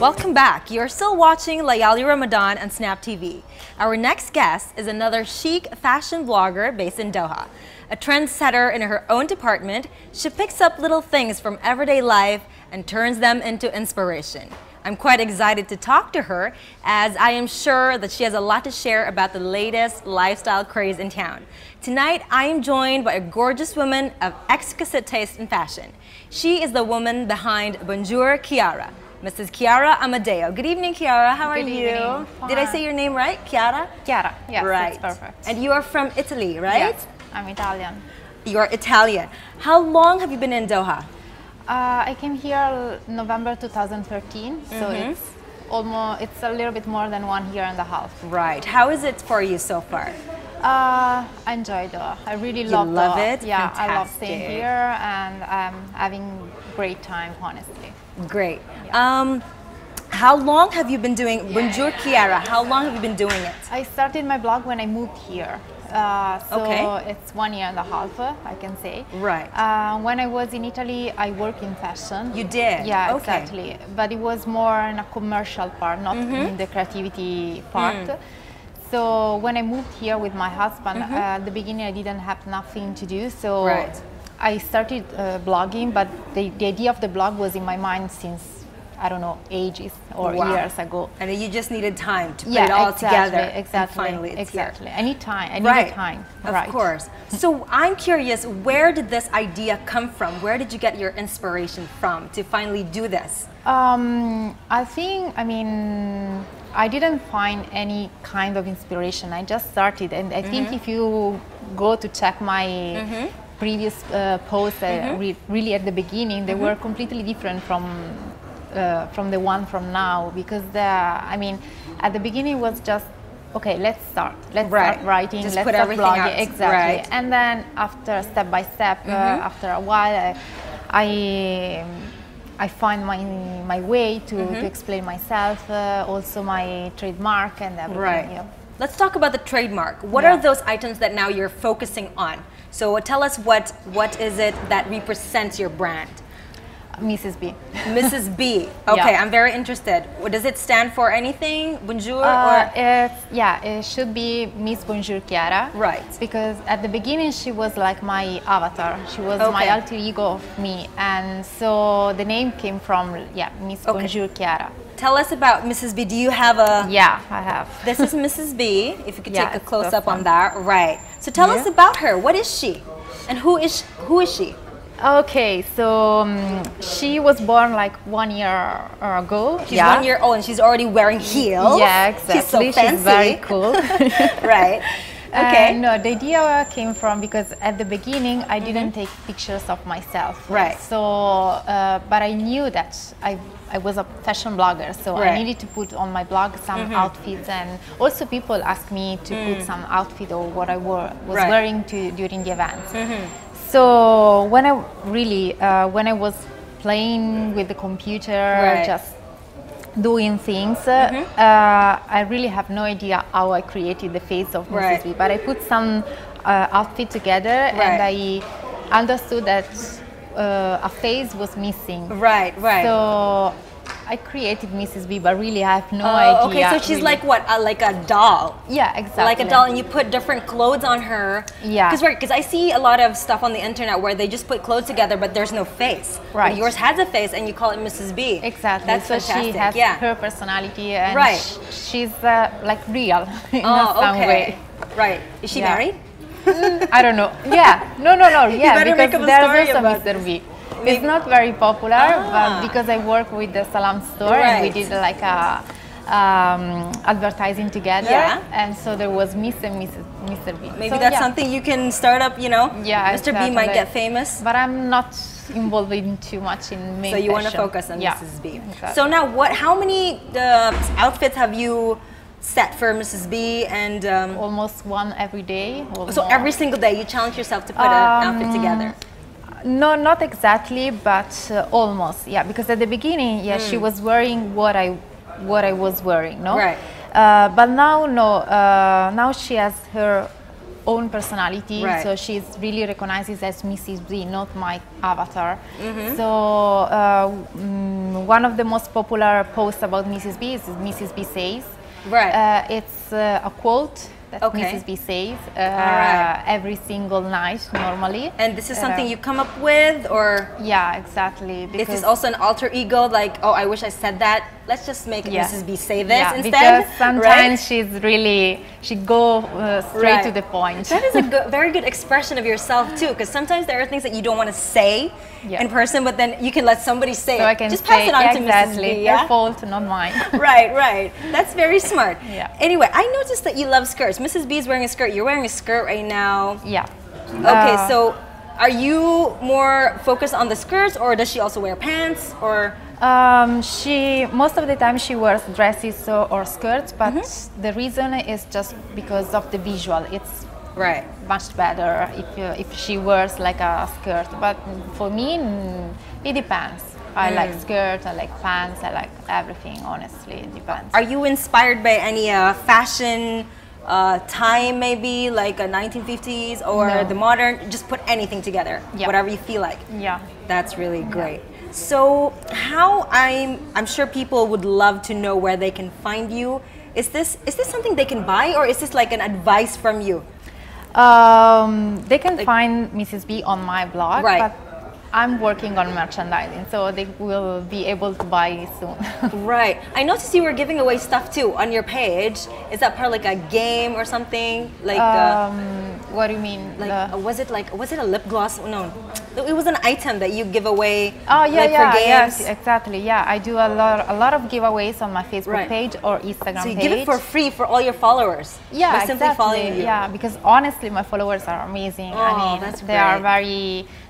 Welcome back. You're still watching Layali Ramadan on Snap TV. Our next guest is another chic fashion blogger based in Doha. A trendsetter in her own department, she picks up little things from everyday life and turns them into inspiration. I'm quite excited to talk to her, as I am sure that she has a lot to share about the latest lifestyle craze in town. Tonight, I am joined by a gorgeous woman of exquisite taste in fashion. She is the woman behind Ms.Chiara. Ms.Chiara Amodeo. Good evening, Chiara. How are you? Did I say your name right? Chiara? Chiara, yes, right. That's perfect. And you are from Italy, right? Yes, I'm Italian. You're Italian. How long have you been in Doha? I came here November 2013, so it's a little bit more than 1 year and a half. Right. How is it for you so far? I enjoy Doha. I really love Doha. It? Yeah, fantastic. I love staying here, and I'm having great time, honestly. Great. Yeah. How long have you been doing Ms.Chiara? How long have you been doing it? I started my blog when I moved here. It's 1 year and a half, I can say. Right. When I was in Italy, I worked in fashion. You did? Yeah, exactly. But it was more in a commercial part, not in the creativity part. So when I moved here with my husband, at the beginning I didn't have nothing to do, so I started blogging, but the idea of the blog was in my mind since, I don't know, ages or years ago. And you just needed time to put it all together. Exactly. Finally, it's here. I need time. I needed time. Of course. So I'm curious, where did this idea come from? Where did you get your inspiration from to finally do this? I didn't find any kind of inspiration. I just started, and I think if you go to check my previous posts, really at the beginning, they were completely different from the one from now, because at the beginning it was just, okay, let's start writing, just let's start blogging, exactly. And then after step by step, after a while, I find my way to explain myself, also my trademark and everything. Right. Yeah. Let's talk about the trademark. What are those items that now you're focusing on? So tell us what is it that represents your brand? Mrs. B. Mrs. B. Okay, I'm very interested. Does it stand for anything? Bonjour? It should be Miss Bonjour Chiara. Right. Because at the beginning she was like my avatar. She was my alter ego of me. And so the name came from, Miss Bonjour Chiara. Tell us about Mrs. B. Do you have a... Yeah, I have. This is Mrs. B. If you could take a close-up on that. Right. So tell us about her. What is she? And who is she? Okay, so she was born like 1 year ago. She's 1 year old and she's already wearing heels. Yeah, exactly. She's so fancy. She's very cool. Right. Okay. No, the idea came from, because at the beginning I didn't take pictures of myself. Right. So, but I knew that I was a fashion blogger, so I needed to put on my blog some outfits, and also people asked me to put some outfit or what I was wearing during the events. So when I was playing with the computer, just doing things, I really have no idea how I created the face of Mrs. B. But I put some outfit together, and I understood that a face was missing. Right. So I created Mrs. B, but really I have no idea. Okay, so she's like what? Like a doll? Yeah, exactly. Like a doll, and you put different clothes on her. Yeah. Because I see a lot of stuff on the internet where they just put clothes together, but there's no face. Right. But yours has a face, and you call it Mrs. B. Exactly. That's so fantastic. She has her personality, and she's like real in some way. Right. Is she married? I don't know. Yeah. No. Yeah, because there's also Mr. B. It's not very popular, but because I work with the Salam store, and we did like a advertising together, and so there was Miss and Mr. B. Maybe that's something you can start up, you know? Yeah, Mr. B might get famous. But I'm not involved in too much in main So you want to focus on Mrs. B. Exactly. So now, how many outfits have you set for Mrs. B? And almost one every day. So every single day you challenge yourself to put an outfit together? No, not exactly, but almost. Yeah, because at the beginning, she was wearing what I was wearing, no? Right. But now, no. Now she has her own personality. Right. So she's really recognizes as Mrs. B, not my avatar. So one of the most popular posts about Mrs. B is Mrs. B says. Right. It's a quote that Mrs. B says every single night normally. And this is something you come up with, or? Yeah, exactly. Is this also an alter ego, like, oh, I wish I said that? Let's just make Mrs. B say this instead. Because sometimes she go straight to the point. That is a very good expression of yourself too, because sometimes there are things that you don't want to say in person, but then you can let somebody say so it. I can just pass it on to Mrs. B. Your fault, not mine. Right. That's very smart. Yeah. Anyway, I noticed that you love skirts. Mrs. B is wearing a skirt. You're wearing a skirt right now. Yeah. Okay, so are you more focused on the skirts, or does she also wear pants, or? She most of the time she wears dresses or skirts, but the reason is just because of the visual. It's much better if she wears like a skirt. But for me, it depends. I like skirt, I like pants, I like everything. Honestly, it depends. Are you inspired by any fashion time, maybe like a 1950s or the modern? Just put anything together, whatever you feel like. Yeah, that's really great. So how I'm sure people would love to know where they can find you. Is this something they can buy, or is this like an advice from you? They can find Mrs. B on my blog, but I'm working on merchandising, so they will be able to buy soon. Right. I noticed you were giving away stuff too on your page. Is that part of like a game or something? Like what do you mean? Like was it a lip gloss? No, it was an item that you give away. Oh yeah, for games. yes, exactly. Yeah, I do a lot of giveaways on my Facebook page or Instagram page. So you give it for free for all your followers. Yeah, by simply following you. Yeah, because honestly, my followers are amazing. Oh, I mean, that's they are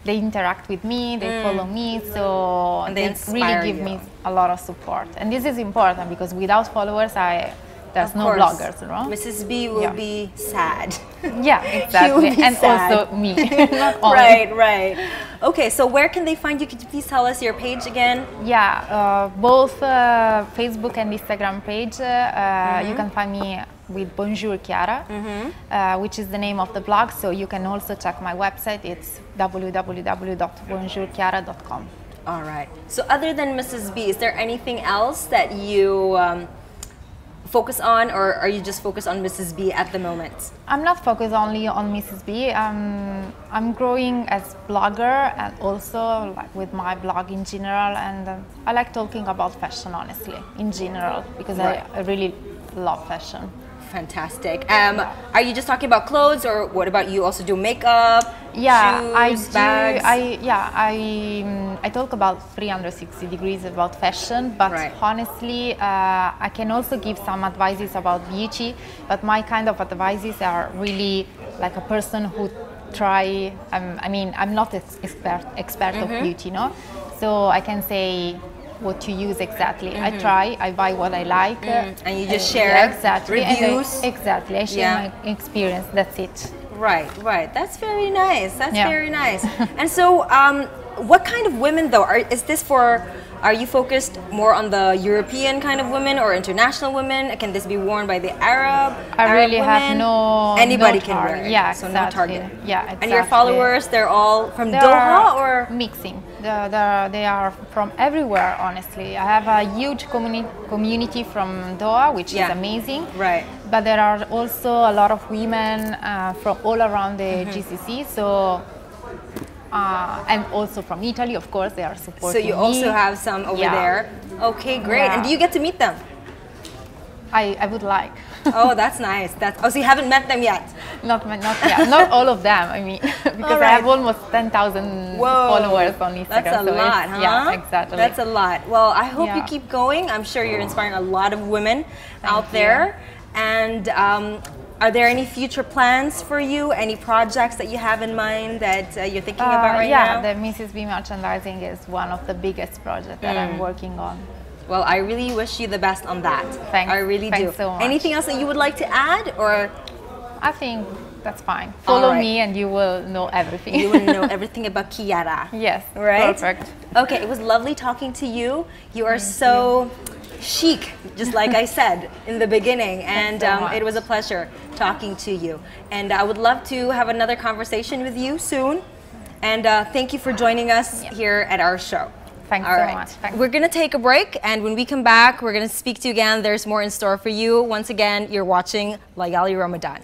they interact with me, they follow me, so and they really give me a lot of support. And this is important because without followers, there's no bloggers, you know? Mrs. B will be sad. Yeah, exactly. And sad. Also me. Not only. Right. Okay, so where can they find you? Could you please tell us your page again? Yeah, both Facebook and Instagram page. You can find me with Bonjour Chiara, which is the name of the blog. So you can also check my website. It's www.bonjourchiara.com. All right. So other than Mrs. B, is there anything else that you focus on, or are you just focused on Mrs. B at the moment? I'm not focused only on Mrs. B. I'm growing as blogger and also like with my blog in general, and I like talking about fashion honestly in general because I really love fashion. Fantastic. Are you just talking about clothes, or what about you also do makeup? Yeah, shoes, bags? I talk about 360 degrees about fashion, but honestly, I can also give some advices about beauty. But my kind of advices are really like a person who try. I mean, I'm not an expert of beauty, no. So I can say what to use exactly. I try, I buy what I like. And you just share reviews? Exactly, I share my experience, that's it. Right. That's very nice. Very nice. And so, what kind of women though? Are you focused more on the European kind of women or international women? Can this be worn by the Arab really women? have no. Anybody no can wear it. Yeah, so exactly. no target. Yeah, exactly. And your followers, they're all from Doha or mixing? They are from everywhere. Honestly, I have a huge community from Doha, which is amazing. Right. But there are also a lot of women from all around the GCC. So. And also from Italy, of course, they are supporting me. So you also have some over there. Okay, great. Yeah. And do you get to meet them? I would like. Oh, that's nice. So you haven't met them yet? Not yet. Not all of them. I mean, because I have almost 10,000 followers on Instagram. That's a lot, huh? Yeah, exactly. That's a lot. Well, I hope you keep going. I'm sure you're inspiring a lot of women out there. And are there any future plans for you? Any projects that you have in mind that you're thinking about right now? Yeah, the Mrs. B merchandising is one of the biggest projects that I'm working on. Well, I really wish you the best on that. Thanks. I really do. Thanks so much. Anything else that you would like to add, or? I think that's fine. Follow me and you will know everything. You will know everything about Chiara. Yes, right? Perfect. Okay, it was lovely talking to you. You are so chic, just like I said in the beginning, and it was a pleasure. talking to you. And I would love to have another conversation with you soon. And thank you for joining us here at our show. Thanks so much. Thanks. We're going to take a break, and when we come back, we're going to speak to you again. There's more in store for you. Once again, you're watching Layali Ramadan.